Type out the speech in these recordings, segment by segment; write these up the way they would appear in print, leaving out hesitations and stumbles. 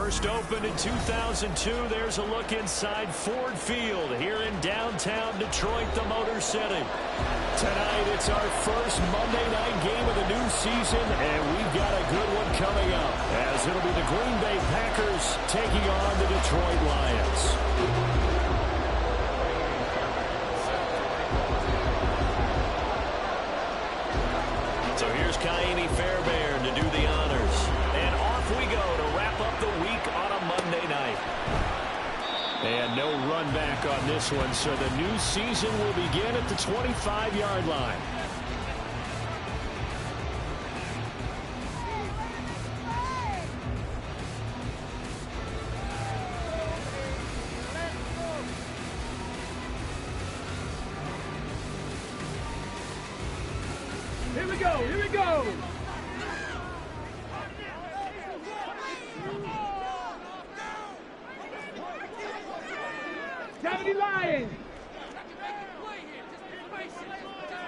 First opened in 2002. There's a look inside Ford Field here in downtown Detroit, the Motor City. Tonight, it's our first Monday night game of the new season, and we've got a good one coming up, as it'll be the Green Bay Packers taking on the Detroit Lions. So here's Kaimi Fairbairn to do the honors. And off we go to wrap up the week on a Monday night. And no run back on this one, so the new season will begin at the 25-yard line. Here we go, here we go! Seventy Lions!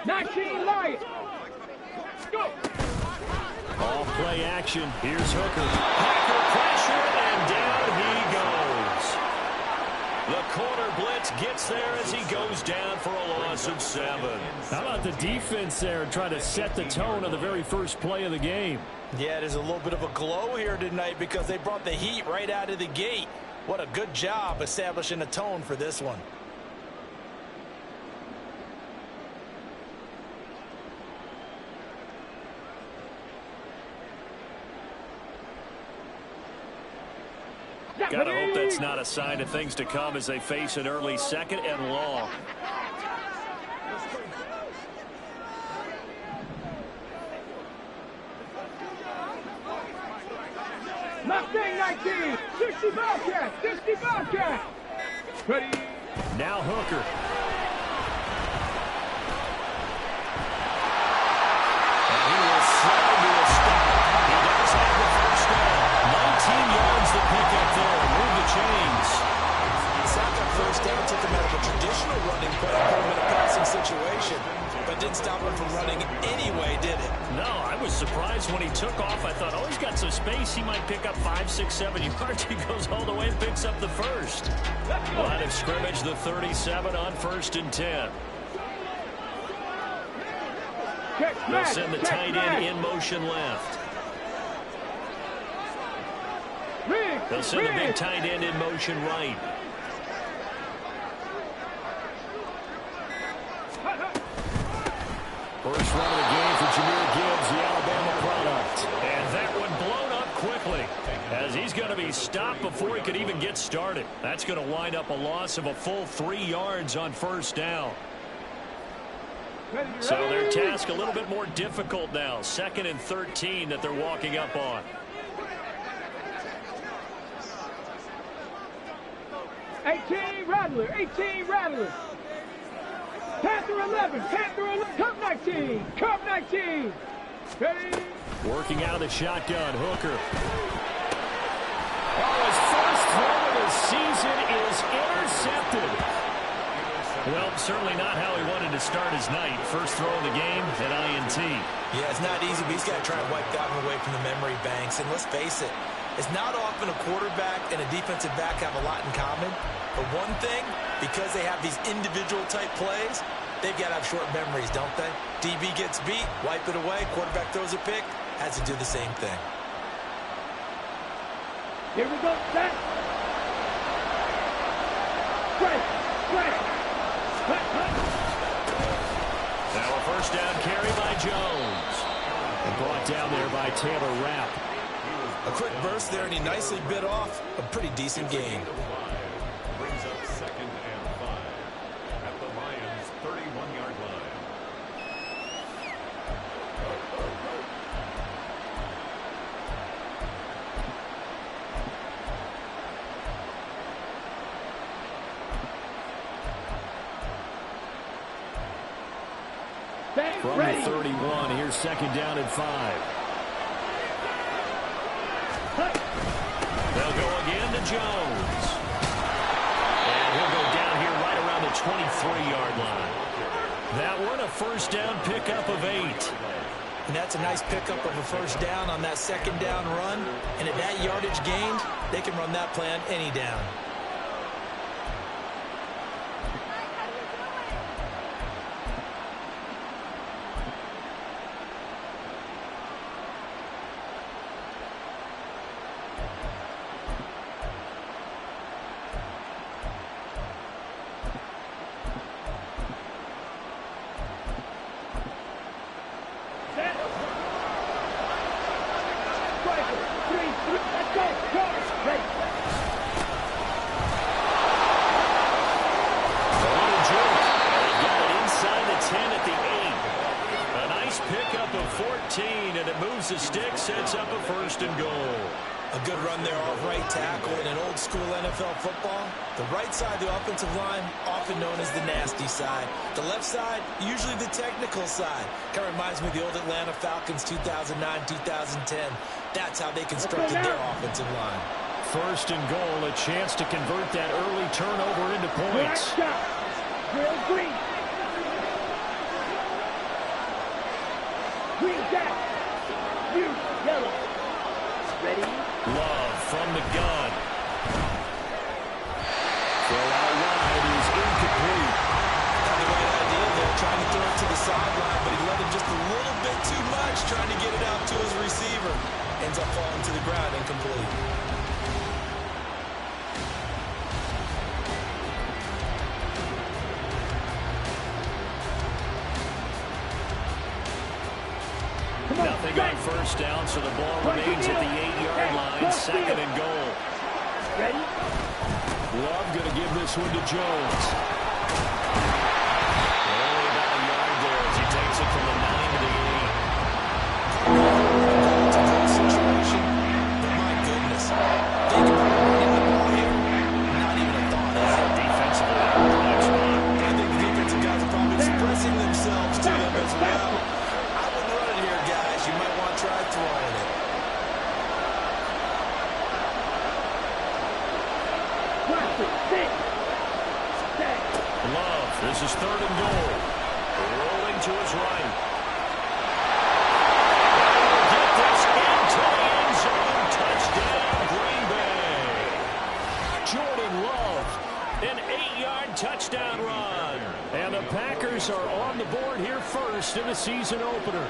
19 Lions! Go! All play action. Here's Hooker. Packer pressure, and down he goes. The corner blitz gets there as he goes down for a loss of 7. How about the defense there trying to set the tone on the very first play of the game? Yeah, there's a little bit of a glow here tonight because they brought the heat right out of the gate. What a good job establishing a tone for this one. Gotta hope that's not a sign of things to come as they face an early second and long. Mustang 19! 60 Bobcat! 60 Bobcat! Ready? Now Hooker. And he will slide to a stop. He does have the first down. 19 yards to pick up there. Move the chains. It's not that first down took him out of a traditional running play and put him in a passing situation. But didn't stop him from running anyway, did it? No, I was surprised when he took off. I thought, oh, he's got some space. He might pick up 5, 6, 7 yards. He goes all the way and picks up the first. Line of scrimmage, the 37 on 1st and 10. They'll send the tight end in motion left. They'll send the big tight end in motion right. First run of the game for Jahmyr Gibbs, the Alabama product. And that one blown up quickly as he's going to be stopped before he could even get started. That's going to wind up a loss of a full 3 yards on first down. So their task a little bit more difficult now. 2nd and 13 that they're walking up on. 18 Rattler! 18 Rattler! Panther 11! Panther 11! Cup 19! Cup 19! Ready? Working out of the shotgun, Hooker. Oh, his first throw of the season is intercepted. Well, certainly not how he wanted to start his night. First throw of the game, an INT. Yeah, it's not easy, but he's got to try and wipe that one away from the memory banks. And let's face it, it's not often a quarterback and a defensive back have a lot in common. But one thing, because they have these individual type plays, they've got to have short memories, don't they? DB gets beat, wipe it away, quarterback throws a pick, has to do the same thing. Here we go, set. Straight, straight. Now a first down carry by Jones. And brought down there by Taylor Rapp. A quick burst there, and he nicely bit off a pretty decent gain. Brings up 2nd and 5 at the Lions' 31-yard line. From the 31, here's 2nd down and 5. They'll go again to Jones. And he'll go down here right around the 23-yard line. That one a first down pickup of 8. And that's a nice pickup of a first down on that second down run. And at that yardage gained, they can run that plan any down. And it moves the stick, sets up a first and goal. A good run there off right tackle in an old school NFL football. The right side of the offensive line, often known as the nasty side. The left side, usually the technical side. Kind of reminds me of the old Atlanta Falcons 2009-2010. That's how they constructed their offensive line. First and goal, a chance to convert that early turnover into points. Real green. Green back. You, yellow. Ready? Love from the gun. Throw out wide is incomplete. Got the right idea there, trying to throw it to the sideline, but he let him just a little bit too much, trying to get it out to his receiver. Ends up falling to the ground, incomplete. Nothing on first down, so the ball remains at the 8-yard line. Second and goal. Ready? Love going to give this one to Jones. Only about a yard there as he takes it from the 9 to the 8. It's a good situation, but my goodness. Think about running the ball here. Not even a thought, is it? Defensively, I think the defensive guys are probably expressing themselves to them as well. You might want to try throwing it. Love, this is third and goal. Rolling to his right. Get this into the end zone. Touchdown, Green Bay. Jordan Love, an 8-yard touchdown run. And the Packers are on the board here first in the season opener.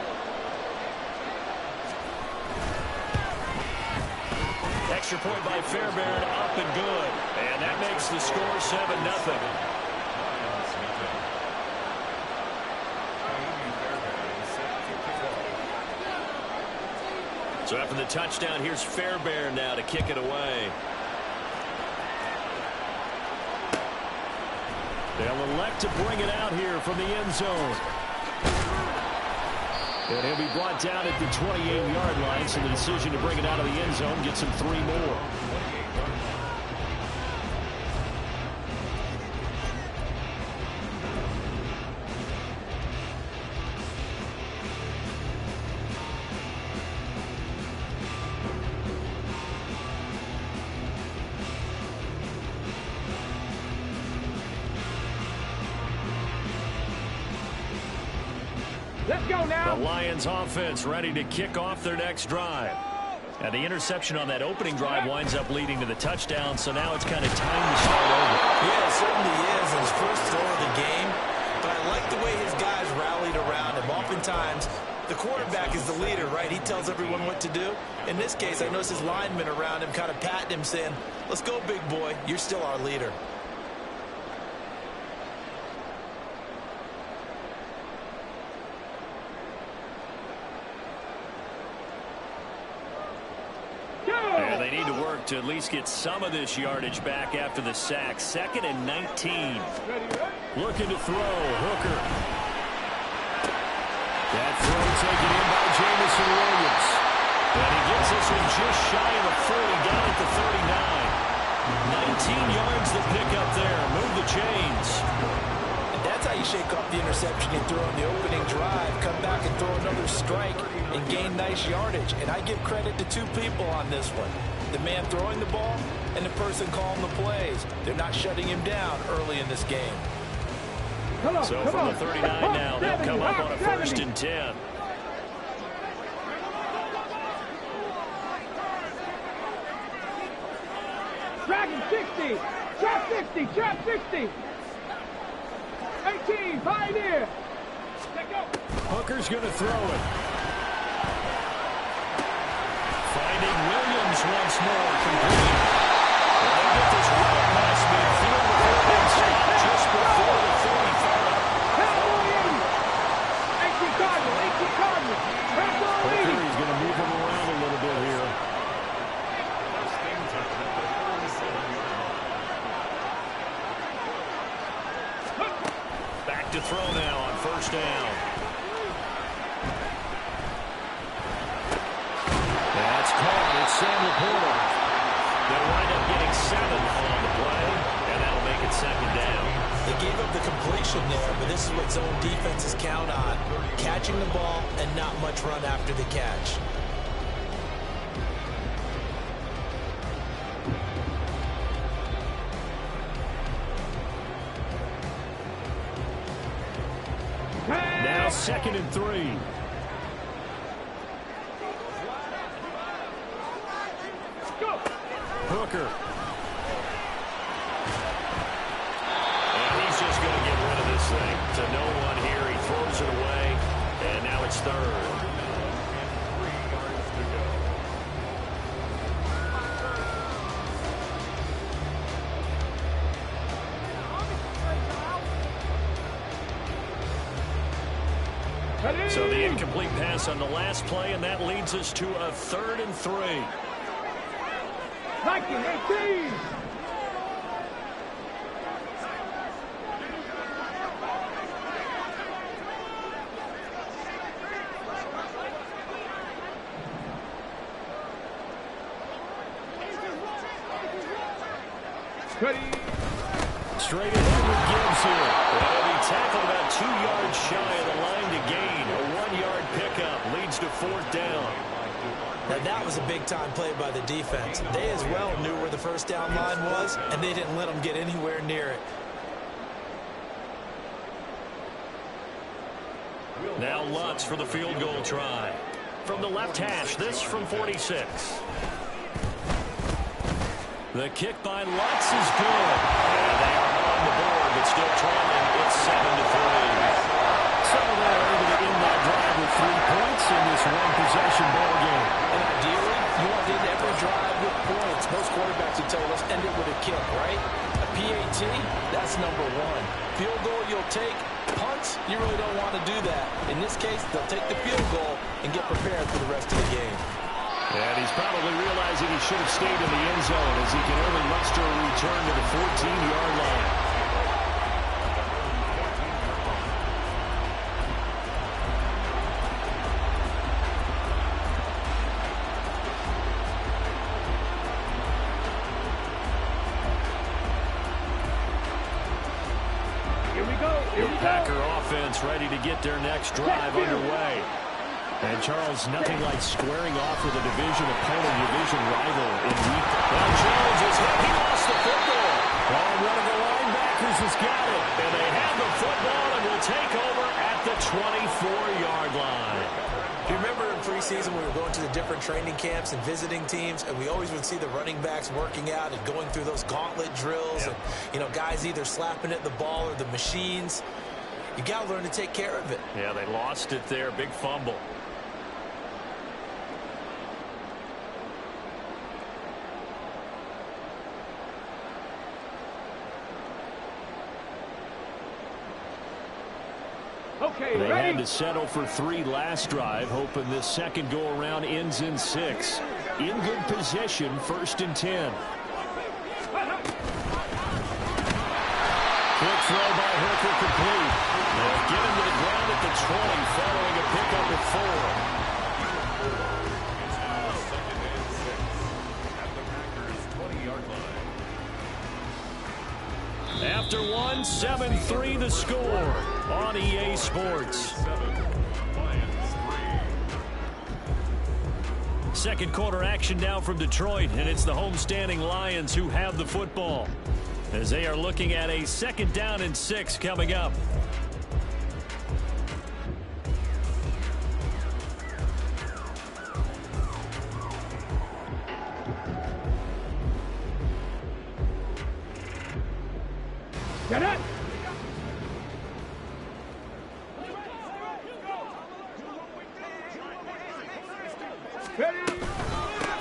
Extra point by Fairbairn, up and good. And that makes the score 7-0. So after the touchdown, here's Fairbairn now to kick it away. They'll elect to bring it out here from the end zone. And he'll be brought down at the 28-yard line, so the decision to bring it out of the end zone gets him 3 more. Let's go now. The Lions offense ready to kick off their next drive. And the interception on that opening drive winds up leading to the touchdown, so now it's kind of time to start over. Yeah, it certainly is. His first throw of the game. But I like the way his guys rallied around him. Oftentimes, the quarterback is the leader, right? He tells everyone what to do. In this case, I noticed his linemen around him kind of patting him, saying, "Let's go, big boy. You're still our leader." And they need to work to at least get some of this yardage back after the sack. 2nd and 19. Looking to throw. Hooker. That throw taken in by Jamison Williams. And he gets this one just shy of the 40, down at the 39. 19 yards to pick up there. Move the chains. And that's how you shake off the interception you threw on the opening drive. Come back and throw another strike and gain nice yardage. And I give credit to 2 people on this one. The man throwing the ball and the person calling the plays. They're not shutting him down early in this game. So from the 39 now, they'll come up on a 1st and 10. Dragon 60. Trap 60. Trap 60. 18. Pioneer. Let go. Hooker's going to throw it. Finding Williams once more. Complete. Well, they get this right past midfield before being stopped just before the 45. Cowboy 80. 18 Cardinal. 18 Cardinal. Trap ball 80. Hooker, he's going to move him around a little bit here. First thing touch at the 37-yard line. Back to throw now on first down. That's caught. It's Sam Laporta. They'll wind up getting 7 on the play, and that'll make it second down. They gave up the completion there, but this is what zone defenses count on. Catching the ball and not much run after the catch. Now 2nd and 3. Hooker. And he's just going to get rid of this thing. To no one here. He throws it away. And now it's 3rd. 3 yards to go. So the incomplete pass on the last play, and that leads us to a 3rd and 3. Nike 18. Straight ahead with Gibbs here. Well, he tackled about 2 yards shy of the line to gain. A 1-yard pickup leads to 4th down. Now that was a big-time play by the defense. They as well knew where the first down line was, and they didn't let them get anywhere near it. Now Lutz for the field goal try. From the left hash, this from 46. The kick by Lutz is good. And they are on the board, but still trailing. It's 7-3. So they're able to end that drive with 3 points in this one-possession ball game. And ideally, you want to end every drive with points. Most quarterbacks would tell you, let's end it with a kick, right? A PAT, that's number 1. Field goal you'll take. Punts, you really don't want to do that. In this case, they'll take the field goal and get prepared for the rest of the game. And he's probably realizing he should have stayed in the end zone as he can only muster a return to the 14-yard line. Here we go. Here we go. Packer offense ready to get their next drive underway. And, Charles, nothing like squaring off with a division opponent, division rival in week. Now Jones is hit. He lost the football. Oh, one of the linebackers has got it. And they have the football and will take over at the 24-yard line. You remember in preseason we were going to the different training camps and visiting teams, and we always would see the running backs working out and going through those gauntlet drills. Yep. And, guys either slapping at the ball or the machines. You got to learn to take care of it. Yeah, they lost it there. Big fumble. Okay, They ready? had to settle for 3 last drive, hoping this second go-around ends in 6. In good position, 1st and 10. Quick throw by Hooker complete. They'll get him to the ground at the 20, following a pickup at 4. It's now 2nd and 6 at the Packers' 20-yard line. After 1, 7-3 the score on EA Sports. 7, Lions 3. Second quarter action now from Detroit, and it's the homestanding Lions who have the football, as they are looking at a 2nd down and 6 coming up. Get it.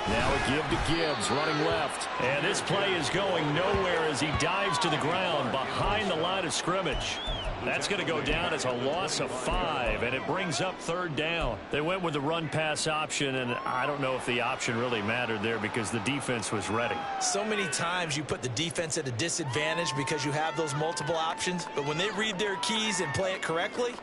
Now a give to Gibbs, running left. And this play is going nowhere as he dives to the ground behind the line of scrimmage. That's going to go down as a loss of 5, and it brings up 3rd down. They went with the run-pass option, and I don't know if the option really mattered there because the defense was ready. So many times you put the defense at a disadvantage because you have those multiple options, but when they read their keys and play it correctly,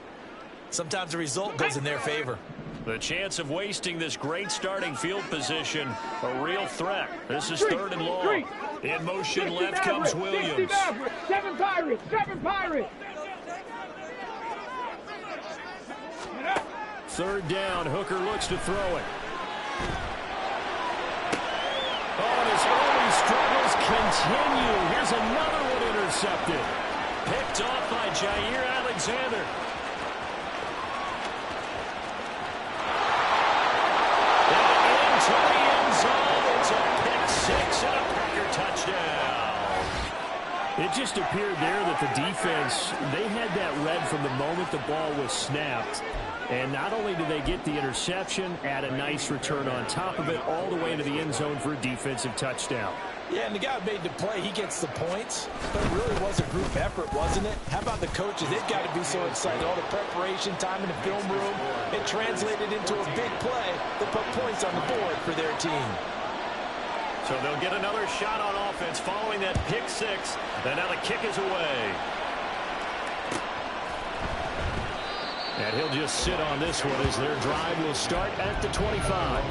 sometimes the result goes in their favor. The chance of wasting this great starting field position, a real threat. This is 3rd and long. In motion left comes Williams. 7 Pirates, 7 Pirates. 3rd down, Hooker looks to throw it. Oh, and his early struggles continue. Here's another one intercepted. Picked off by Jair Alexander. To the end zone. It's a pick 6 and a Packer touchdown. It just appeared there that the defense, they had that read from the moment the ball was snapped. And not only did they get the interception, add a nice return on top of it, all the way to the end zone for a defensive touchdown. Yeah, and the guy made the play. He gets the points. But it really was a group effort, wasn't it? How about the coaches? They've got to be so excited. All the preparation time in the film room, it translated into a big play that put points on the board for their team. So they'll get another shot on offense following that pick 6. And now the kick is away. And he'll just sit on this one as their drive will start at the 25.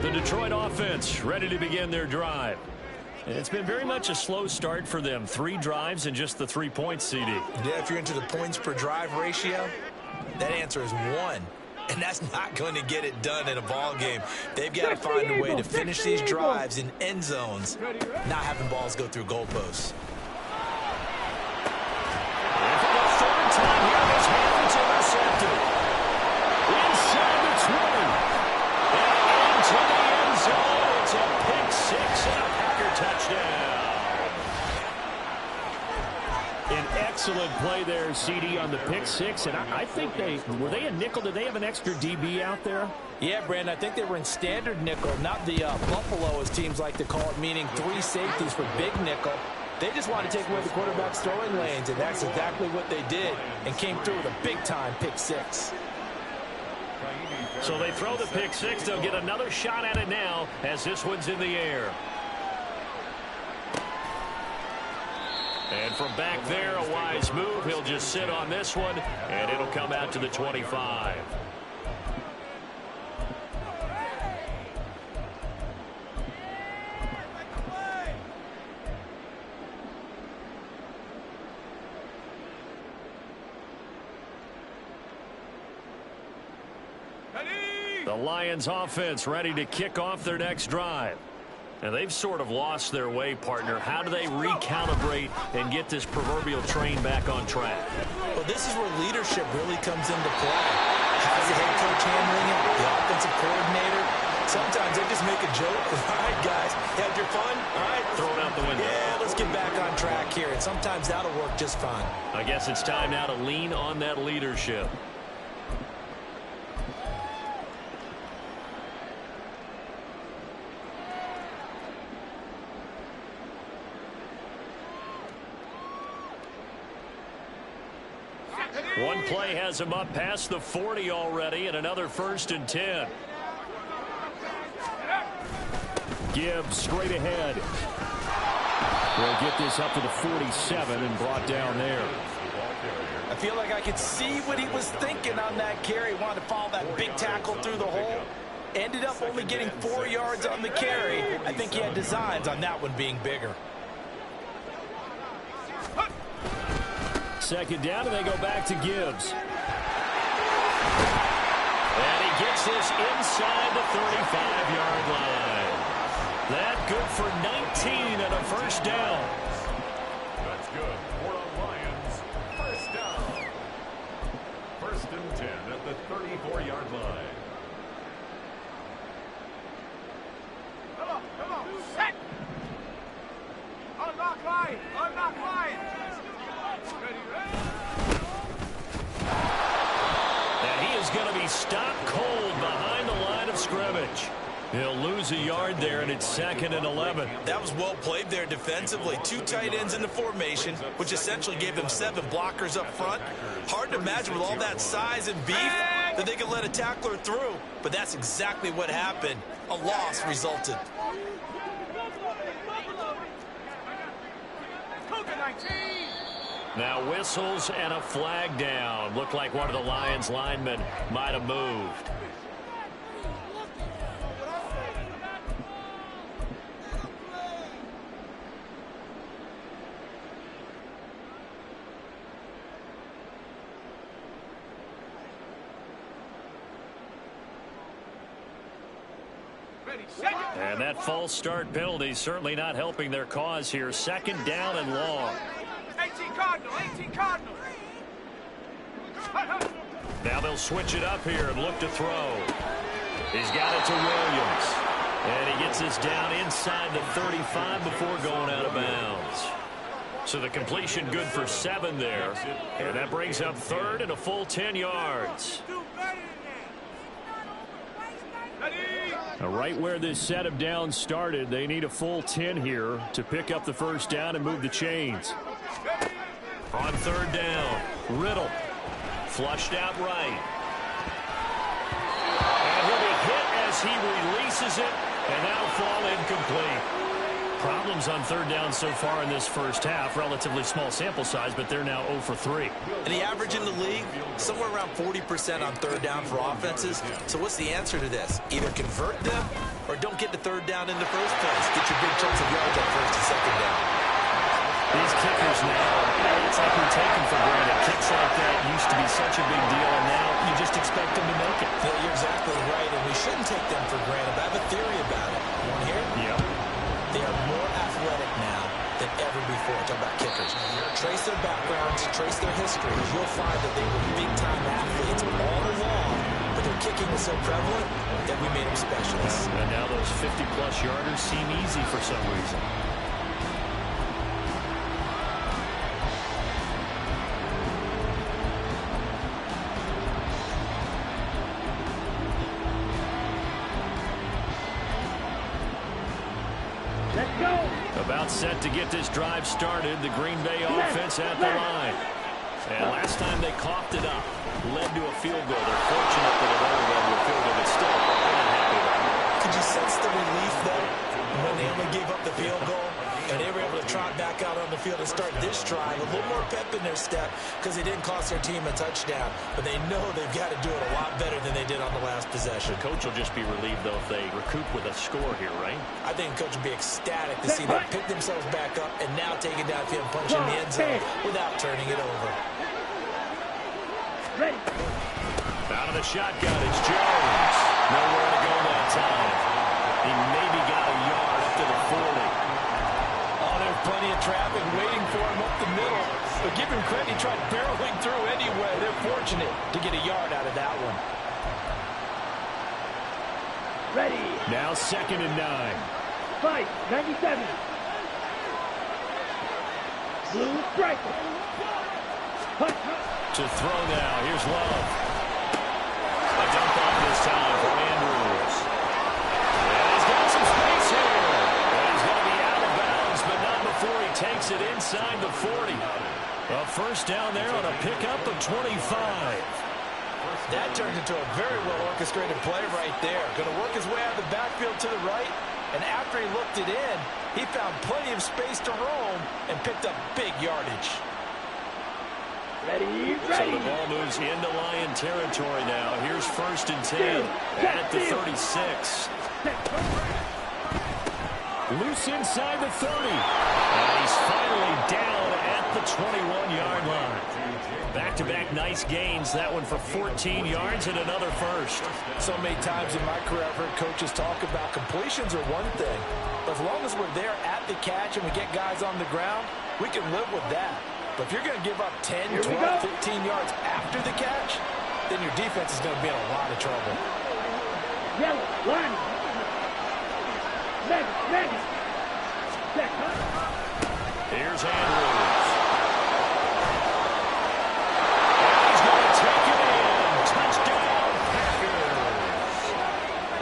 The Detroit offense ready to begin their drive. It's been very much a slow start for them. 3 drives and just the 3 points, CD. Yeah, if you're into the points per drive ratio, that answer is 1. And that's not going to get it done in a ball game. They've got to find a way to finish these drives in end zones, not having balls go through goalposts. And for the 3rd time here, this happens intercepted. Inside the 20. And into the end zone. It's a pick 6 and a Packer touchdown. An excellent play there, CD, on the pick 6. And I think were they a nickel? Did they have an extra DB out there? Yeah, Brandon, I think they were in standard nickel, not the Buffalo, as teams like to call it, meaning 3 safeties for big nickel. They just want to take away the quarterback's throwing lanes, and that's exactly what they did, and came through with a big-time pick 6. So they throw the pick 6. They'll get another shot at it now as this one's in the air. And from back there, a wise move. He'll just sit on this one, and it'll come out to the 25. The Lions offense ready to kick off their next drive. And they've sort of lost their way, partner. How do they recalibrate and get this proverbial train back on track? Well, this is where leadership really comes into play. How's the head coach handling it? The offensive coordinator? Sometimes they just make a joke. All right, guys, had your fun? All right. Throw it out the window. Yeah, let's get back on track here. And sometimes that'll work just fine. I guess it's time now to lean on that leadership. One play has him up past the 40 already, and another 1st and 10. Gibbs straight ahead. Will get this up to the 47 and brought down there. I feel like I could see what he was thinking on that carry. Wanted to follow that big tackle through the hole. Ended up only getting 4 yards on the carry. I think he had designs on that one being bigger. 2nd down, and they go back to Gibbs. And he gets this inside the 35-yard line. That good for 19 and a 1st down. That's good for the Lions. 24-yard line. Come on, set! Unlock line! Unlock line! Ready? And he is going to be stopped cold behind the line of scrimmage. He'll lose a yard there, and it's 2nd and 11. That was well played there defensively. 2 tight ends in the formation, which essentially gave them 7 blockers up front. Hard to imagine with all that size and beef that they could let a tackler through. But that's exactly what happened. A loss resulted. Now whistles and a flag down. Looked like one of the Lions linemen might have moved. And that false start penalty certainly not helping their cause here. 2nd down and long. 18 Cardinal, 18 Cardinal. Now they'll switch it up here and look to throw. He's got it to Williams. And he gets this down inside the 35 before going out of bounds. So the completion good for 7 there. And that brings up 3rd and a full 10 yards. Now right where this set of downs started, they need a full 10 here to pick up the first down and move the chains. On 3rd down, Riddle flushed out right. And he'll be hit as he releases it, and that'll fall incomplete. Problems on 3rd down so far in this first half. Relatively small sample size, but they're now 0 for 3. And the average in the league, somewhere around 40% on 3rd down for offenses. So what's the answer to this? Either convert them or don't get the 3rd down in the first place. Get your big chunks of yards on 1st and 2nd down. These kickers now, it's like we take them for granted. Kicks like that used to be such a big deal, and now you just expect them to make it. Yeah, you're exactly right, and we shouldn't take them for granted. But I have a theory about it. You want to hear it? Yeah. They are more athletic now than ever before. Talk about kickers. Trace their backgrounds, trace their histories. You'll find that they were big-time athletes all along, but their kicking was so prevalent that we made them specialists. And now those 50-plus yarders seem easy for some reason. About set to get this drive started. The Green Bay offense at the line. And last time they coughed it up, led to a field goal. They're fortunate that it only led to a field goal, but still, they're not happy about it. Could you sense the relief, though, when they only gave up the field goal? And they were able to trot back out on the field and start this drive. A little more pep in their step because they didn't cost their team a touchdown. But they know they've got to do it a lot better than they did on the last possession. The coach will just be relieved, though, if they recoup with a score here, right? I think the coach will be ecstatic to see them pick themselves back up and now take it downfield and punch in the end zone without turning it over. Ready. Out of the shotgun, it's Jones. Nowhere to go that time. He maybe got a yard up to the 40. Plenty of traffic waiting for him up the middle. But give him credit, he tried barreling through anyway. They're fortunate to get a yard out of that one. Ready. Now 2nd and 9. Fight. 97. Blue striker. To throw now. Here's Love. A dump off this time for Andrews. And he's got some space here. And he's going to be out of bounds, but not before he takes it inside the 40. A first down there on a pickup of 25. That turned into a very well-orchestrated play right there. Going to work his way out of the backfield to the right. And after he looked it in, he found plenty of space to roam and picked up big yardage. Ready, ready. So the ball moves into Lion territory now. Here's 1st and 10 at the 36. Loose inside the 30. And he's finally down at the 21-yard line. Back-to-back nice gains. That one for 14 yards and another first. So many times in my career I've heard coaches talk about completions are one thing. But as long as we're there at the catch and we get guys on the ground, we can live with that. But if you're going to give up 10, 12, 15 yards after the catch, then your defense is going to be in a lot of trouble. Yellow, line. Next. Check, huh? Here's Andrews. He's going to take it in. Touchdown, Packers.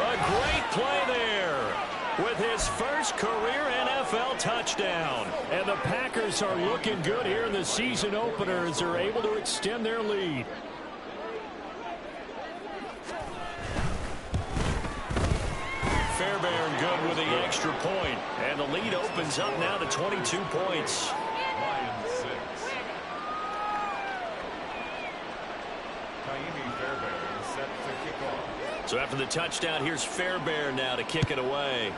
A great play there with his first career NFL touchdown. And the Packers are looking good here in the season opener as they're able to extend their lead. Fairbairn good with the extra point. And the lead opens up now to 22 points. Lions 6. Taimi Fairbairn set to kick off. So after the touchdown, here's Fairbairn now to kick it away.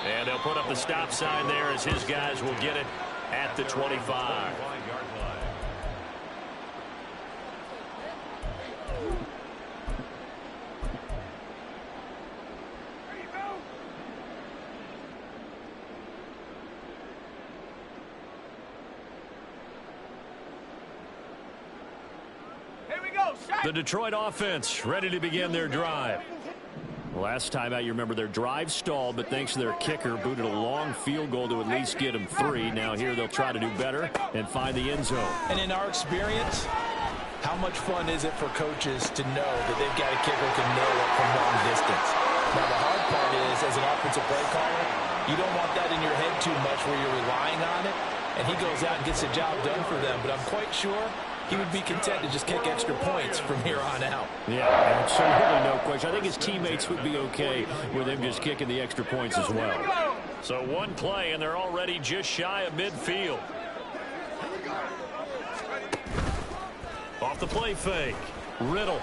And they'll put up the stop sign there as his guys will get it at the 25. 25-yard line. The Detroit offense ready to begin their drive. Last time out, you remember their drive stalled, but thanks to their kicker, booted a long field goal to at least get them 3. Now here they'll try to do better and find the end zone. And in our experience, how much fun is it for coaches to know that they've got a kicker who can nail it from long distance? Now the hard part is, as an offensive play caller, you don't want that in your head too much where you're relying on it, and he goes out and gets the job done for them. But I'm quite sure he would be content to just kick extra points from here on out. Yeah, absolutely no question. I think his teammates would be okay with him just kicking the extra points as well. So one play, and they're already just shy of midfield. Off the play fake. Riddle.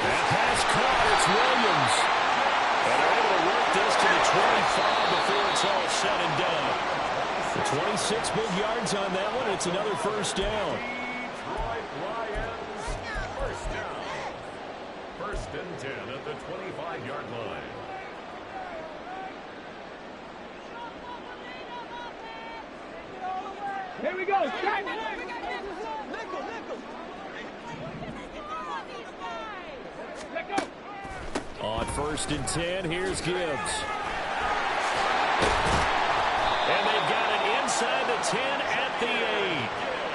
That pass caught. It's Williams. And they're able to work this to the 25 before it's all said and done. 26 big yards on that one. It's another first down. Detroit Lions, first down. First and 10 at the 25-yard line. Here we go. Check. Let go. On first and 10, here's Gibbs. And they've got it inside the 10 at the 8.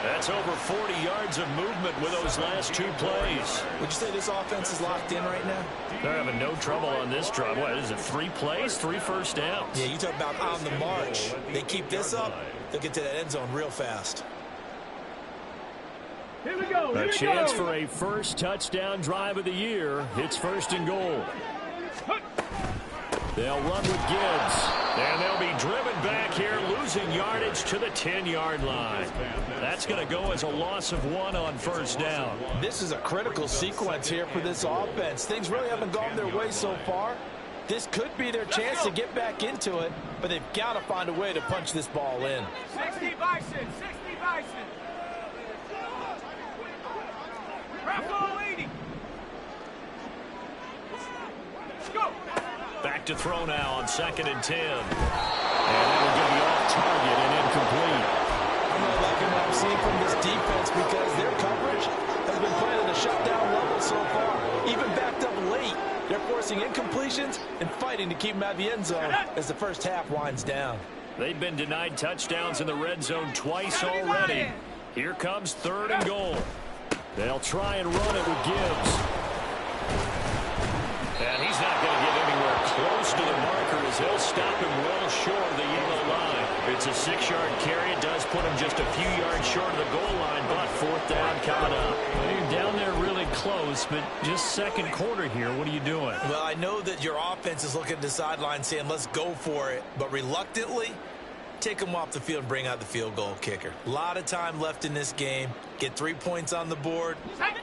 That's over 40 yards of movement with those last 2 plays. Would you say this offense is locked in right now? They're having no trouble on this drive. What is it, 3 plays, 3 first downs? Yeah, you talk about on the march. They keep this up, they'll get to that end zone real fast. Here we go. A chance for a first touchdown drive of the year. It's first and goal. They'll run with Gibbs. And they'll be driven back here, losing yardage to the 10-yard line. That's going to go as a loss of 1 on first down. This is a critical sequence here for this offense. Things really haven't gone their way so far. This could be their chance to get back into it, but they've got to find a way to punch this ball in. 60 Bison. 60 Bison. Raffle 80. Let's go. Back to throw now on second and 10. And that'll get the off target and incomplete. I'm not liking what I'm seeing from this defense because their coverage has been playing at a shutdown level so far. Even backed up late, they're forcing incompletions and fighting to keep them out of the end zone as the first half winds down. They've been denied touchdowns in the red zone twice already. Here comes third and goal. They'll try and run it with Gibbs. And he's not going to get anywhere close to the marker as he'll stop him well short of the yellow line. It's a 6-yard carry. It does put him just a few yards short of the goal line, but fourth down coming up. You're down there really close, but just second quarter here. What are you doing? Well, I know that your offense is looking at the sideline saying, let's go for it, but reluctantly, take them off the field and bring out the field goal kicker. A lot of time left in this game. Get 3 points on the board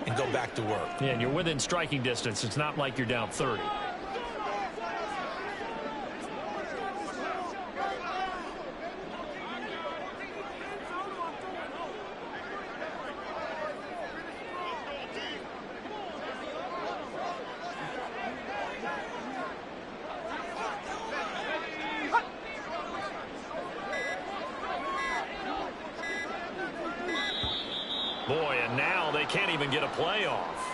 and go back to work. Yeah, and you're within striking distance. It's not like you're down 30. Boy, and now they can't even get a play off.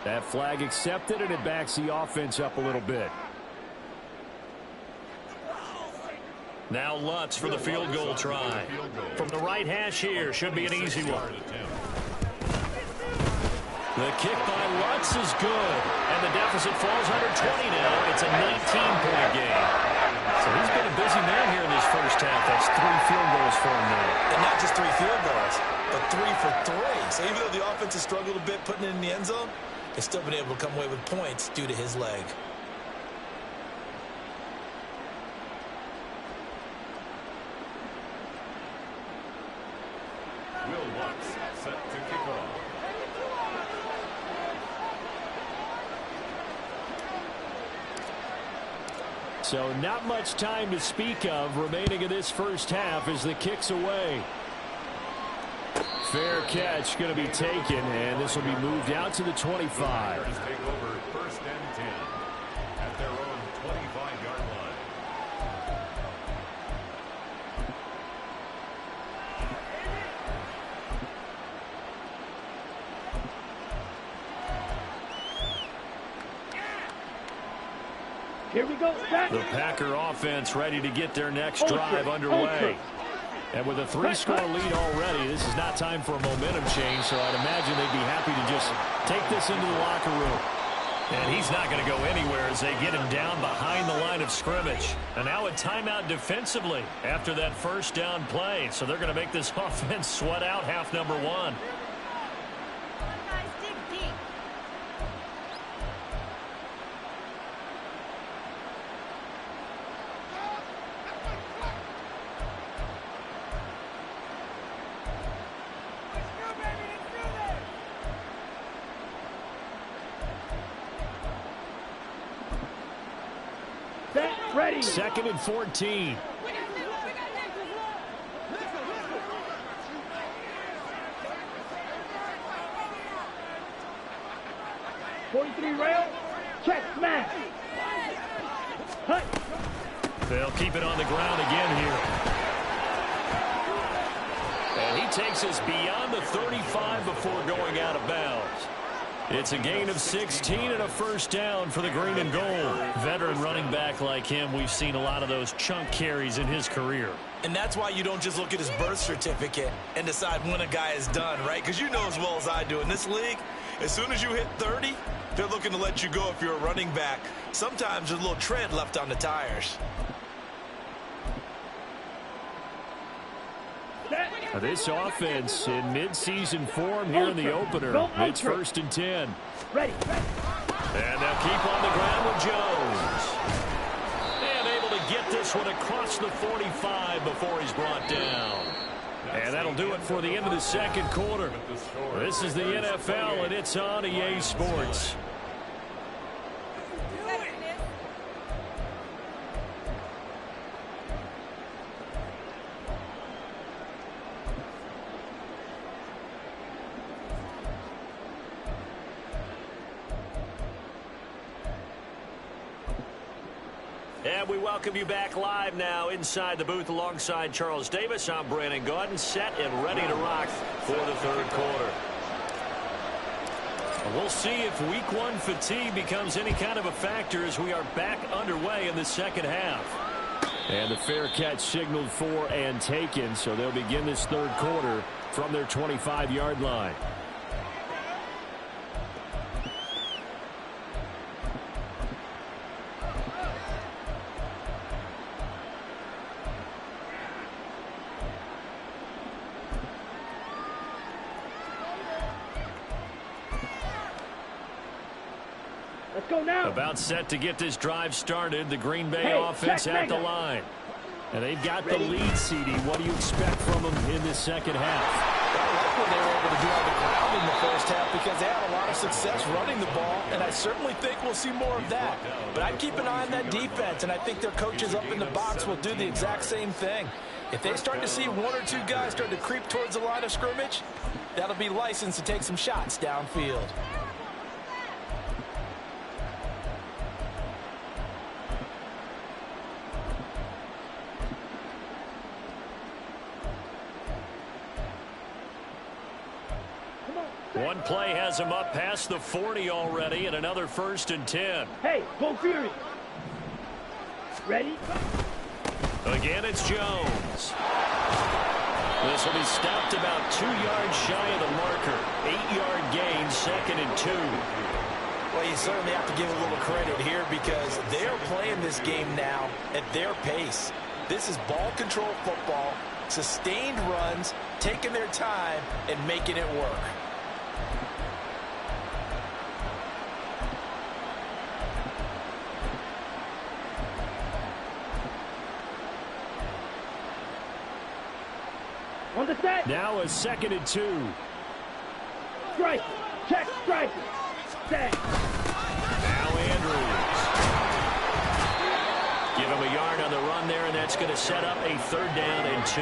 That flag accepted, and it backs the offense up a little bit. Now Lutz for the field goal try. From the right hash here, should be an easy one. The kick by Lutz is good, and the deficit falls under 20 now. It's a 19-point game. So he's been a busy man here in this first half. That's 3 field goals for him now. And not just 3 field goals, but 3 for 3. So even though the offense has struggled a bit putting it in the end zone, they've still been able to come away with points due to his leg. Will Lutz set to kick off. So not much time to speak of remaining in this first half as the kick's away. Fair catch going to be taken, and this will be moved out to the 25. Take over 1st and 10 at their own 25-yard line. Here we go. Set. The Packer offense ready to get their next drive underway. And with a 3-score lead already, this is not time for a momentum change, so I'd imagine they'd be happy to just take this into the locker room. And he's not going to go anywhere as they get him down behind the line of scrimmage. And now a timeout defensively after that first down play. So they're going to make this offense sweat out half number 1. Ready. 2nd and 14. Rail. Check. Smash. Hut. They'll keep it on the ground again here. And he takes us beyond the 35 before going out of bounds. It's a gain of 16 and a first down for the green and gold. Veteran running back like him, we've seen a lot of those chunk carries in his career. And that's why you don't just look at his birth certificate and decide when a guy is done, right? Because you know as well as I do, in this league, as soon as you hit 30, they're looking to let you go if you're a running back. Sometimes there's a little tread left on the tires. This offense in mid-season form here in the opener. It's 1st and 10. Ready. And they'll keep on the ground with Jones. And able to get this one across the 45 before he's brought down. And that'll do it for the end of the second quarter. This is the NFL, and it's on EA Sports. And we welcome you back live now inside the booth alongside Charles Davis. I'm Brandon Gaudin, set and ready to rock for the third quarter. We'll see if week 1 fatigue becomes any kind of a factor as we are back underway in the second half. And the fair catch signaled for and taken, so they'll begin this third quarter from their 25-yard line. Let's go now. About set to get this drive started. The Green Bay offense at the line. And they've got the lead, CD. What do you expect from them in this second half? I like what they were able to do on the ground in the first half because they had a lot of success running the ball, and I certainly think we'll see more of that. But I'd keep an eye on that defense, and I think their coaches up in the box will do the exact same thing. If they start to see 1 or 2 guys start to creep towards the line of scrimmage, that'll be licensed to take some shots downfield. One play has him up past the 40 already, and another 1st and 10. Hey, go Fury. Ready? Again, it's Jones. This will be stopped about 2 yards shy of the marker. 8-yard gain, 2nd and 2. Well, you certainly have to give a little credit here because they're playing this game now at their pace. This is ball control football, sustained runs, taking their time, and making it work. On the set. Now a 2nd and 2. Strike. Check strike. Set. Now Andrews. Give him a yard on the run there, and that's going to set up a 3rd down and 2.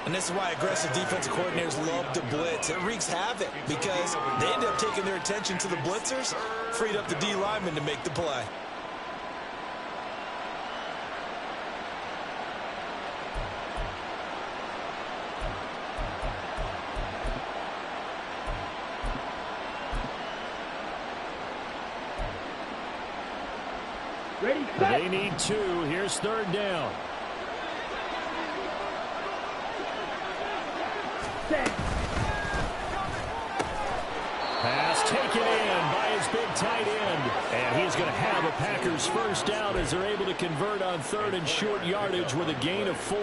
And this is why aggressive defensive coordinators love to blitz. It wreaks havoc because they end up taking their attention to the blitzers, freed up the D lineman to make the play. Ready, set. They need 2. Here's 3rd down. Set. Pass taken in by his big tight end. And he's going to have a Packers 1st down as they're able to convert on 3rd and short yardage with a gain of 4.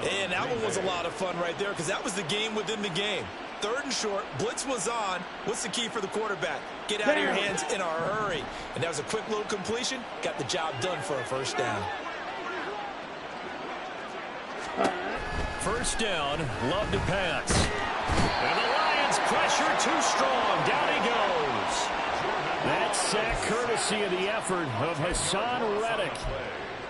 And that one was a lot of fun right there because that was the game within the game. 3rd and short, blitz was on. What's the key for the quarterback? Get out of your hands in a hurry. And that was a quick little completion. Got the job done for a 1st down. 1st down, Love to pass. And the Lions pressure too strong. Down he goes. That sack courtesy of the effort of Hassan Reddick.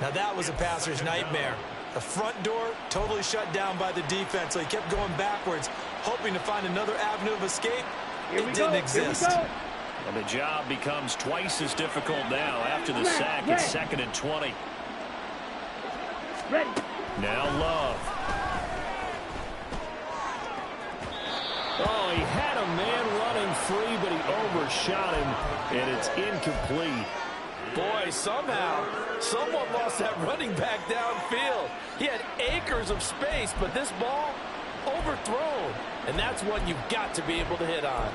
Now that was a passer's nightmare. The front door totally shut down by the defense, so he kept going backwards, hoping to find another avenue of escape. It didn't exist. And the job becomes twice as difficult now after the sack. It's 2nd and 20. Ready. Now Love. Oh, he had a man running free, but he overshot him, and it's incomplete. Boy, somehow, someone lost that running back downfield. He had acres of space, but this ball overthrown. And that's one you've got to be able to hit on.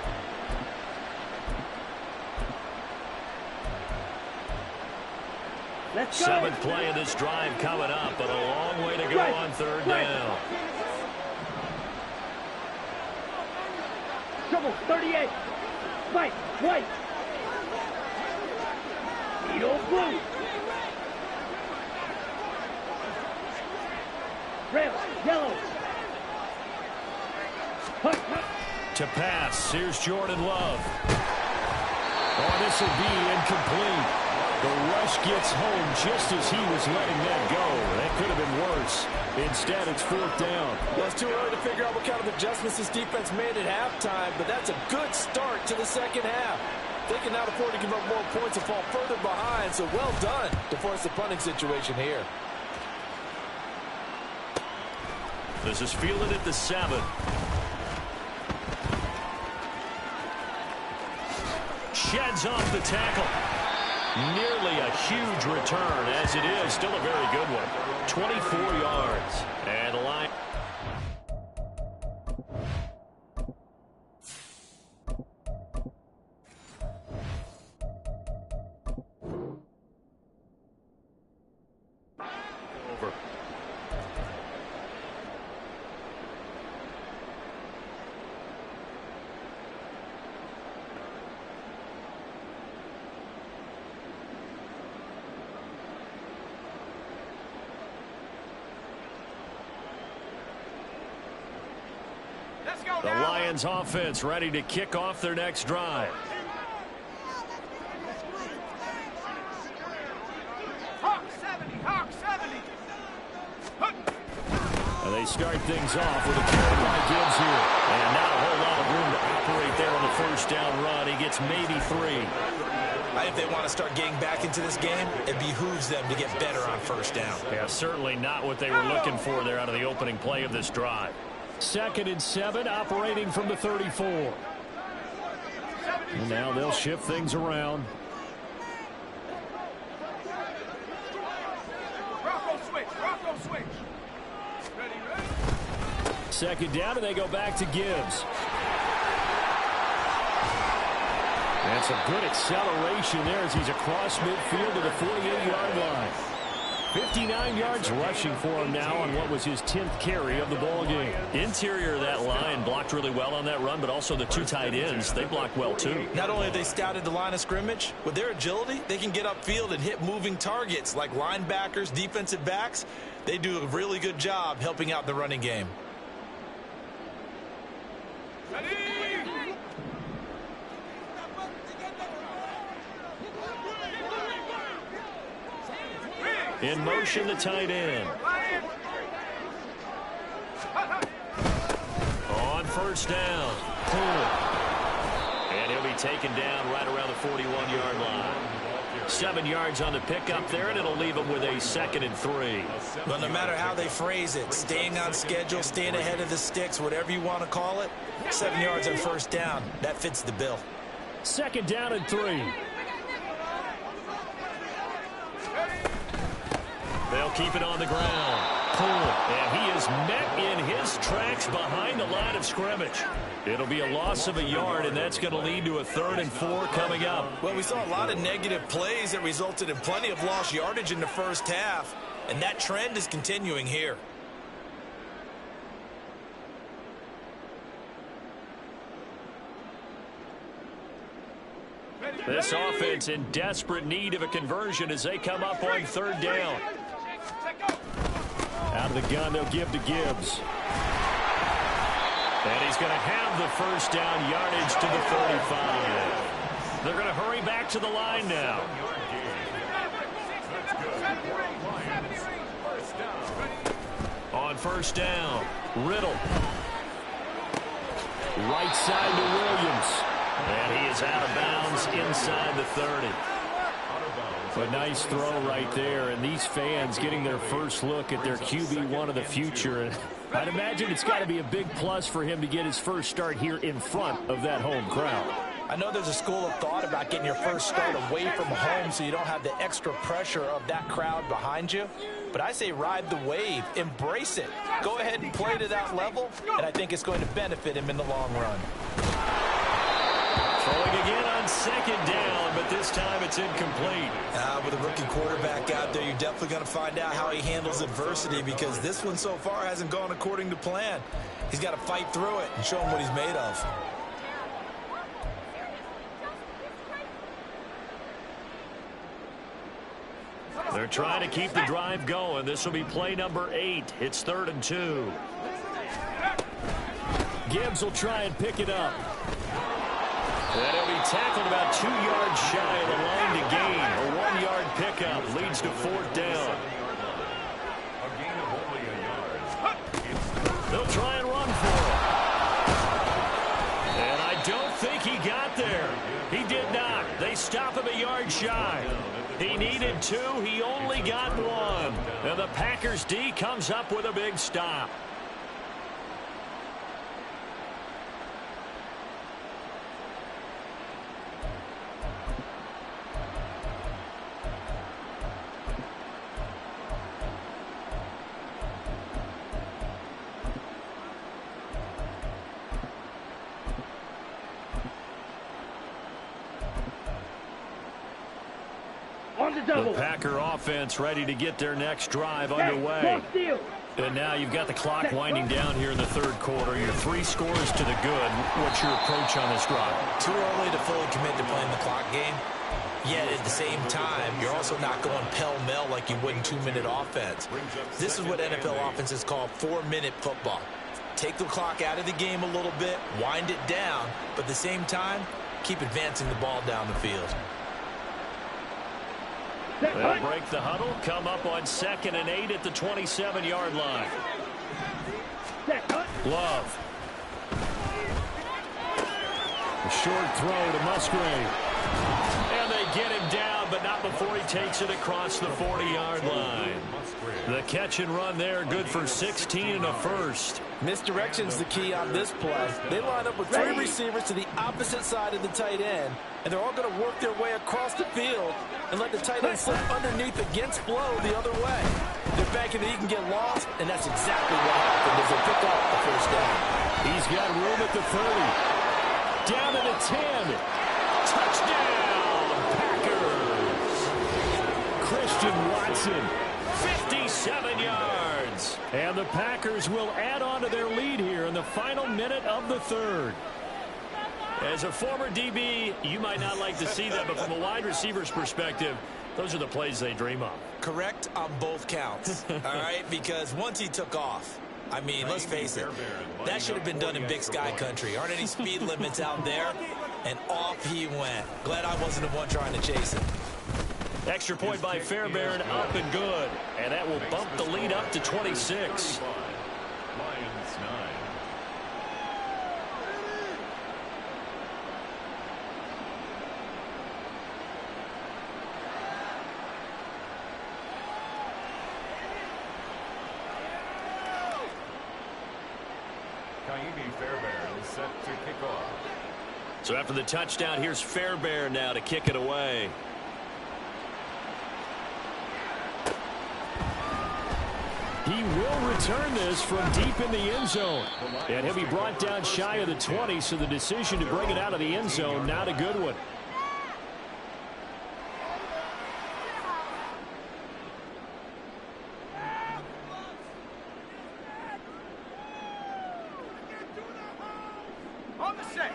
Let's go. 7th play of this drive coming up, but a long way to go on 3rd down. Trouble 38. White. White. Needle blue. Red. Yellow. Hunt. To pass, here's Jordan Love. Oh, this will be incomplete. The rush gets home just as he was letting that go. That could have been worse. Instead, it's 4th down. Well, it's too early to figure out what kind of adjustments this defense made at halftime, but that's a good start to the 2nd half. They can now afford to give up more points and fall further behind, so well done to force the punting situation here. This is fielded at the 7. Sheds off the tackle. Nearly a huge return, as it is still a very good one. 24 yards. And the line. Over. The Lions offense ready to kick off their next drive. Hawk 70. Hawk 70. And they start things off with a carry by Gibbs here. And not a whole lot of room to operate there on the 1st down run. He gets maybe 3. If they want to start getting back into this game, it behooves them to get better on 1st down. Yeah, certainly not what they were looking for there out of the opening play of this drive. 2nd and 7, operating from the 34. And now they'll shift things around. Rocco switch. Ready. Second down, and they go back to Gibbs. And some good acceleration there as he's across midfield to the 48-yard line. 59 yards rushing for him now on what was his 10th carry of the ball game. Interior of that line blocked really well on that run, but also the two tight ends, they blocked well too. Not only have they scouted the line of scrimmage, with their agility, they can get upfield and hit moving targets like linebackers, defensive backs. They do a really good job helping out the running game. In motion, the tight end. On first down. And he'll be taken down right around the 41-yard line. 7 yards on the pickup there, and it'll leave him with a 2nd and 3. But no matter how they phrase it, staying on schedule, staying ahead of the sticks, whatever you want to call it, 7 yards on first down, that fits the bill. 2nd down and 3. They'll keep it on the ground. And he is met in his tracks behind the line of scrimmage. It'll be a loss of a yard, and that's going to lead to a 3rd and 4 coming up. Well, we saw a lot of negative plays that resulted in plenty of lost yardage in the first half, and that trend is continuing here. This offense in desperate need of a conversion as they come up on 3rd down. Out of the gun, they'll give to Gibbs. And he's going to have the first down yardage to the 35. They're going to hurry back to the line now. On first down, Riddle. Right side to Williams. And he is out of bounds inside the 30. A nice throw right there, and these fans getting their first look at their QB1 of the future. And I'd imagine it's got to be a big plus for him to get his first start here in front of that home crowd. I know there's a school of thought about getting your first start away from home so you don't have the extra pressure of that crowd behind you. But I say ride the wave. Embrace it. Go ahead and play to that level, and I think it's going to benefit him in the long run. Throwing again on 2nd down, but this time it's incomplete. With a rookie quarterback out there, you're definitely going to find out how he handles adversity because this one so far hasn't gone according to plan. He's got to fight through it and show him what he's made of. They're trying to keep the drive going. This will be play number 8. It's 3rd and 2. Gibbs will try and pick it up. And he'll be tackled about 2 yards shy of the line to gain. A 1-yard pickup leads to 4th down. They'll try and run for it. And I don't think he got there. He did not. They stop him a yard shy. He needed 2. He only got 1. And the Packers D comes up with a big stop. The Packer offense ready to get their next drive underway. And now you've got the clock winding down here in the 3rd quarter. You're 3 scores to the good. What's your approach on this drive? Too early to fully commit to playing the clock game. Yet at the same time, you're also not going pell-mell like you would in 2-minute offense. This is what NFL offenses call 4-minute football. Take the clock out of the game a little bit, wind it down, but at the same time, keep advancing the ball down the field. They'll break the huddle, come up on 2nd and 8 at the 27-yard line. Love. A short throw to Musgrave. And they get him down but not before he takes it across the 40-yard line. The catch and run there, good for 16 and a first. Misdirection's the key on this play. They line up with 3 receivers to the opposite side of the tight end, and they're all going to work their way across the field and let the tight end slip underneath against flow the other way. They're banking that he can get lost, and that's exactly what happened as they pick up the first down. He's got room at the 30. Down to the 10. Touchdown, Packers. Christian Watson, 57 yards. And the Packers will add on to their lead here in the final minute of the third. As a former DB, you might not like to see that, but from a wide receiver's perspective, those are the plays they dream of. Correct on both counts, all right? Because once he took off, I mean, let's face it, that should have been done in Big Sky country. Aren't any speed limits out there? And off he went. Glad I wasn't the one trying to chase him. Extra point by Fairbairn, up and good. And that will bump the lead up to 26. Lions 9. Fairbairn is set to kick off. So after the touchdown, here's Fairbairn now to kick it away. He will return this from deep in the end zone. And he'll be brought down shy of the 20, so the decision to bring it out of the end zone, not a good one.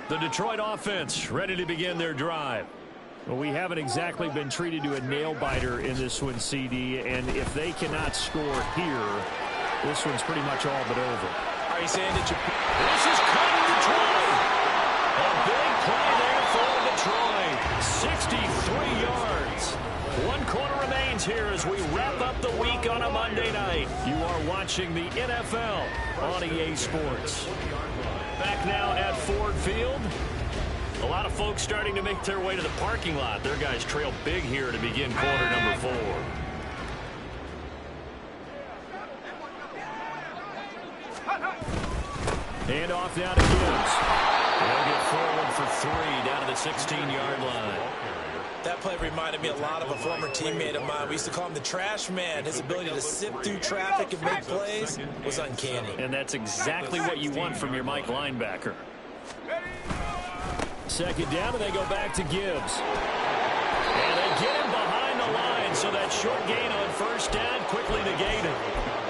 The Detroit offense ready to begin their drive. Well, we haven't exactly been treated to a nail-biter in this one, CD, and if they cannot score here, this one's pretty much all but over. Are you saying that This is cutting Detroit! A big play there for Detroit. 63 yards. 1 quarter remains here as we wrap up the week on a Monday night. You are watching the NFL on EA Sports. Back now at Ford Field. A lot of folks starting to make their way to the parking lot. Their guys trail big here to begin quarter number 4. Hand off now to Gibbs. They'll get forward for 3 down to the 16-yard line. That play reminded me a lot of a former teammate of mine. We used to call him the trash man. His ability to sift through traffic and make plays was uncanny. And that's exactly what you want from your Mike linebacker. Second down, and they go back to Gibbs. And they get him behind the line, so that short gain on first down quickly negated.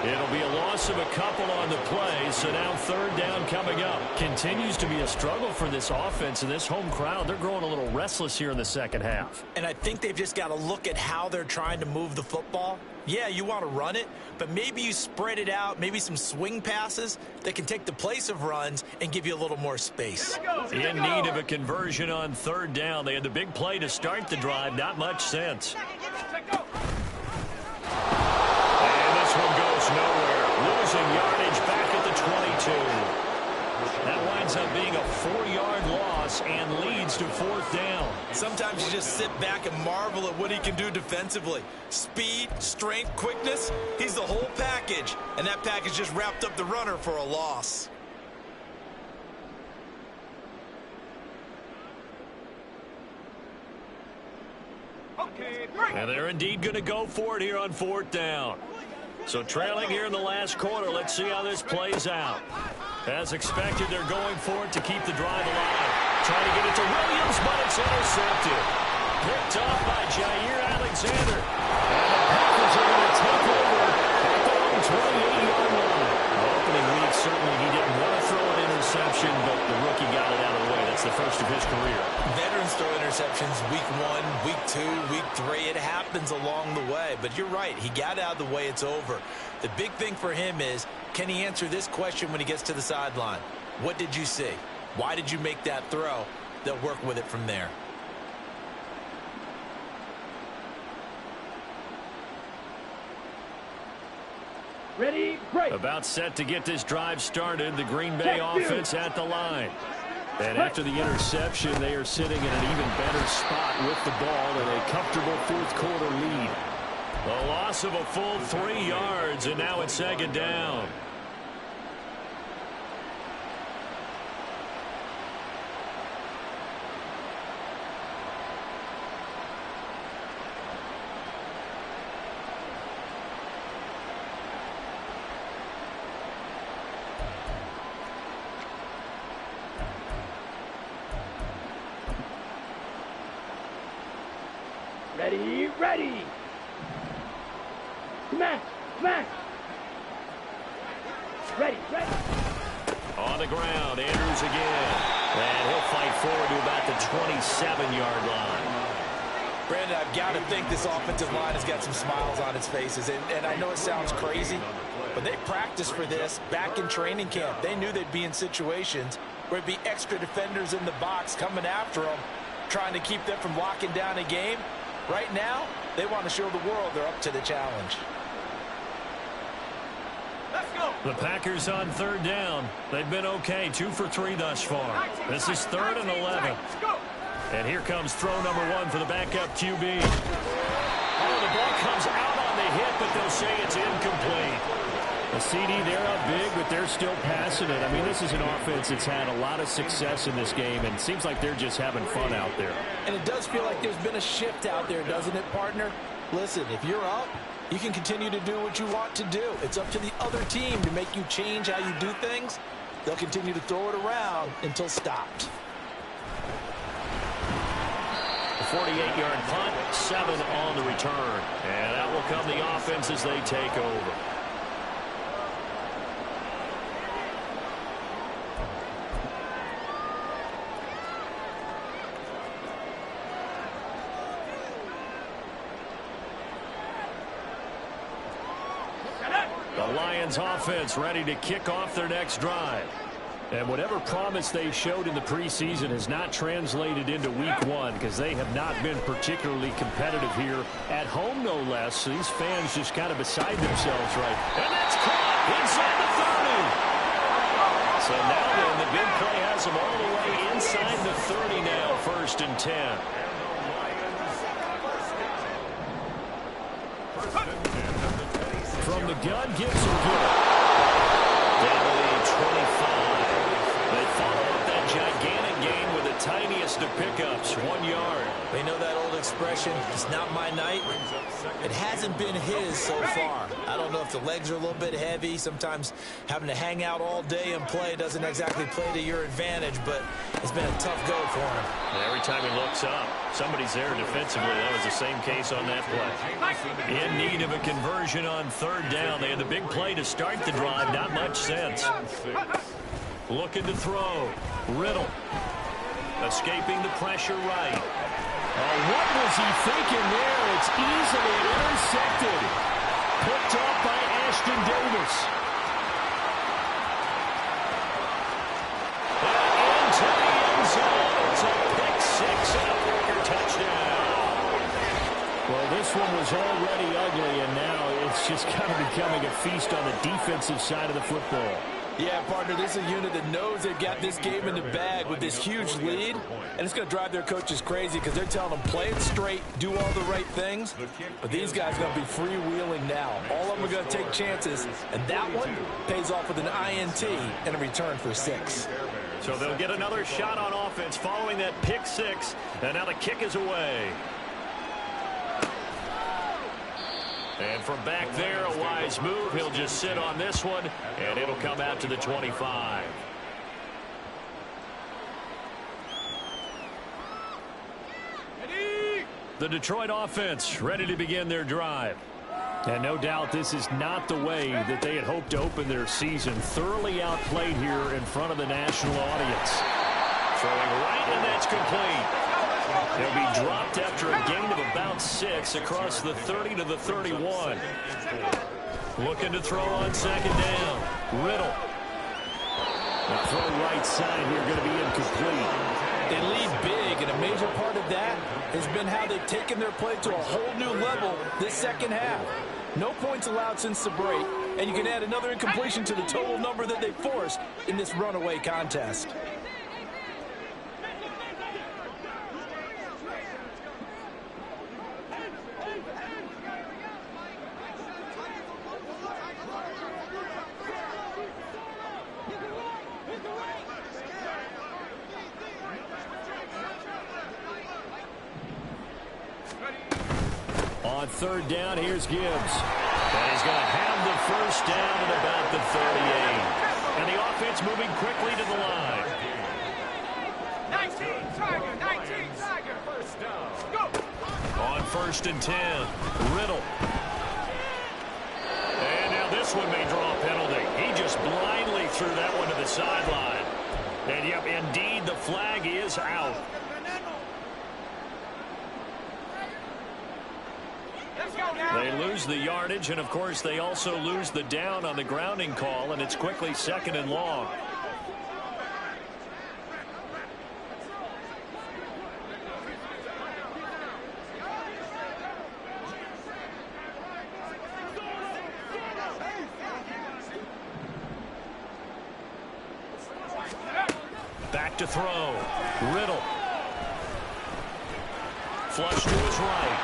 It'll be a loss of a couple on the play, so now third down coming up. Continues to be a struggle for this offense and this home crowd. They're growing a little restless here in the second half. And I think they've just got to look at how they're trying to move the football. Yeah, you want to run it, but maybe you spread it out, maybe some swing passes that can take the place of runs and give you a little more space. In need of a conversion on third down. They had the big play to start the drive. Not much sense. And this one goes nowhere. Losing yardage back at the 22. That winds up being a 4-yard loss and leads to fourth down. Sometimes you just sit back and marvel at what he can do defensively. Speed, strength, quickness, he's the whole package. And that package just wrapped up the runner for a loss. And they're indeed going to go for it here on fourth down. So trailing here in the last quarter, let's see how this plays out. As expected, they're going for it to keep the drive alive. Trying to get it to Williams, but it's intercepted. Picked off by Jair Alexander. And the Packers are going to take over at their own 28-yard line. Opening week, certainly he didn't want to throw an interception, but the rookie got it out of the way. That's the first of his career. Veterans throw interceptions week 1, week 2, week 3. It happens along the way. But you're right. He got out of the way. It's over. The big thing for him is, can he answer this question when he gets to the sideline? What did you see? Why did you make that throw? They'll work with it from there. Ready, break. About set to get this drive started. The Green Bay offense at the line. And after the interception, they are sitting in an even better spot with the ball in a comfortable fourth-quarter lead. A loss of a full 3 yards, and now it's second down. Ready, ready. Smash, smash. Ready, ready. On the ground, Andrews again. And he'll fight forward to about the 27-yard line. Brandon, I've got to think this offensive line has got some smiles on its faces. And I know it sounds crazy, but they practiced for this back in training camp. They knew they'd be in situations where it'd be extra defenders in the box coming after them, trying to keep them from locking down a game. Right now, they want to show the world they're up to the challenge. Let's go. The Packers on third down. They've been okay, 2 for 3 thus far. This is 3rd and 11. Let's go. And here comes throw number 1 for the backup QB. Oh, the ball comes out on the hit, but they'll say it's incomplete. The CD, they're up big, but they're still passing it. I mean, this is an offense that's had a lot of success in this game, and it seems like they're just having fun out there. And it does feel like there's been a shift out there, doesn't it, partner? Listen, if you're up, you can continue to do what you want to do. It's up to the other team to make you change how you do things. They'll continue to throw it around until stopped. A 48-yard punt, 7 on the return. And that will come the offense as they take over. The Lions offense ready to kick off their next drive. And whatever promise they showed in the preseason has not translated into week 1 because they have not been particularly competitive here at home, no less. So these fans just kind of beside themselves, right? And that's caught inside the 30. So now then, the big play has them all the way inside the 30 now, 1st and 10. From the gun, gives him good. Down to the 25. They follow up that gigantic gain with the tiniest of pickups, 1 yard. They know that old expression, it's not my night. It hasn't been his so far. I don't know if the legs are a little bit heavy. Sometimes having to hang out all day and play doesn't exactly play to your advantage, but it's been a tough go for him. And every time he looks up, somebody's there defensively. That was the same case on that play. In need of a conversion on 3rd down. They had the big play to start the drive. Not much sense. Looking to throw. Riddle. Escaping the pressure right. Oh, what was he thinking there? It's easily intercepted. Picked off by Ashton Davis. And into the end zone. It's a pick 6 and a Packer touchdown. Well, this one was already ugly, and now it's just kind of becoming a feast on the defensive side of the football. Yeah, partner, this is a unit that knows they've got this game in the bag with this huge lead, and it's going to drive their coaches crazy because they're telling them play it straight, do all the right things, but these guys are going to be freewheeling now. All of them are going to take chances, and that one pays off with an INT and a return for 6. So they'll get another shot on offense following that pick 6, and now the kick is away. And from back there, a wise move. He'll just sit on this one, and it'll come out to the 25. The Detroit offense ready to begin their drive. And no doubt this is not the way that they had hoped to open their season. Thoroughly outplayed here in front of the national audience. Throwing right, and that's complete. He'll be dropped after a gain of about 6 across the 30 to the 31. Looking to throw on 2nd down. Riddle. The throw right side here going to be incomplete. They lead big, and a major part of that has been how they've taken their play to a whole new level this second half. No points allowed since the break, and you can add another incompletion to the total number that they forced in this runaway contest. third down. Here's Gibbs. And he's going to have the first down at about the 38. And the offense moving quickly to the line. 19, Tiger, 19, Tiger. First down. Go. On 1st and 10, Riddle. And now this one may draw a penalty. He just blindly threw that one to the sideline. And, yep, indeed, the flag is out. Let's go now. They lose the yardage, and, of course, they also lose the down on the grounding call, and it's quickly 2nd and long. Back to throw. Riddle. Flush to his right.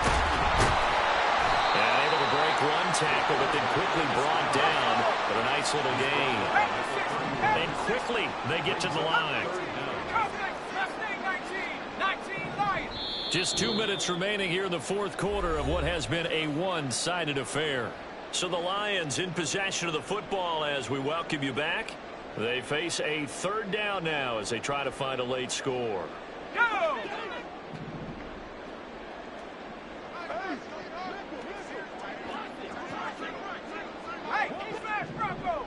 And able to break one tackle, but then quickly brought down for a nice little gain. And quickly they get to the line. Just 2 minutes remaining here in the 4th quarter of what has been a one-sided affair. So the Lions in possession of the football as we welcome you back. They face a 3rd down now as they try to find a late score. Go! Hey, smash Bronco!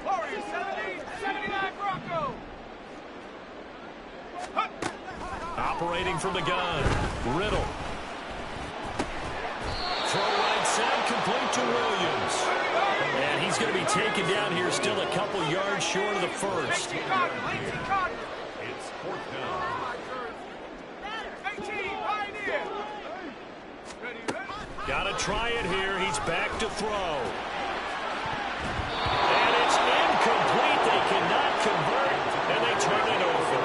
Warriors, 79 Bronco! Operating from the gun, Riddle. Throw right side, complete to Williams. And he's going to be taken down here, still a couple yards short of the first. It's 4th down. 18, Pioneer! Got to try it here. He's back to throw. And it's incomplete. They cannot convert, and they turn it over.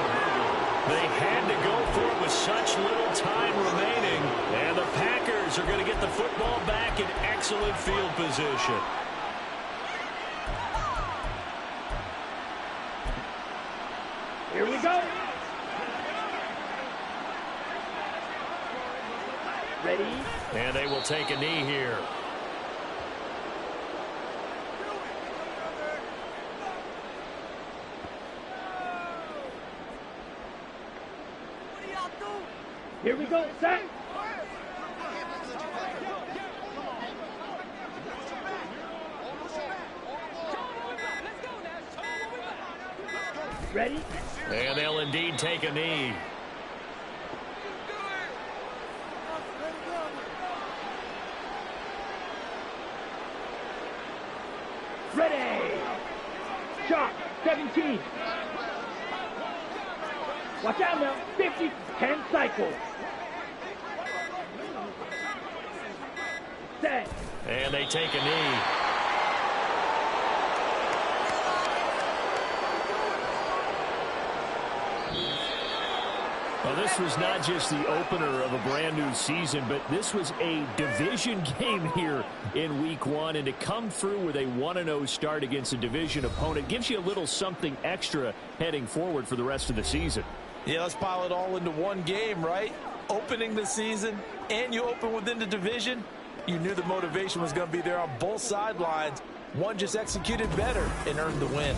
They had to go for it with such little time remaining, and the Packers are going to get the football back in excellent field position. Here we go. Ready? And they will take a knee here. Here we go, set. Ready? And they'll indeed take a knee. Ready. Shot, 17. Watch out now, 50, 10 cycles. Set. And they take a knee. Well, this was not just the opener of a brand new season, but this was a division game here in week 1. And to come through with a 1-0 start against a division opponent gives you a little something extra heading forward for the rest of the season. Yeah, let's pile it all into one game, right? Opening the season, and you open within the division. You knew the motivation was going to be there on both sidelines. One just executed better and earned the win.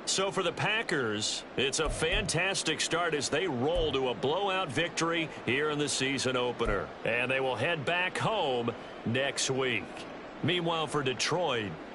So for the Packers, it's a fantastic start as they roll to a blowout victory here in the season opener. And they will head back home next week. Meanwhile, for Detroit,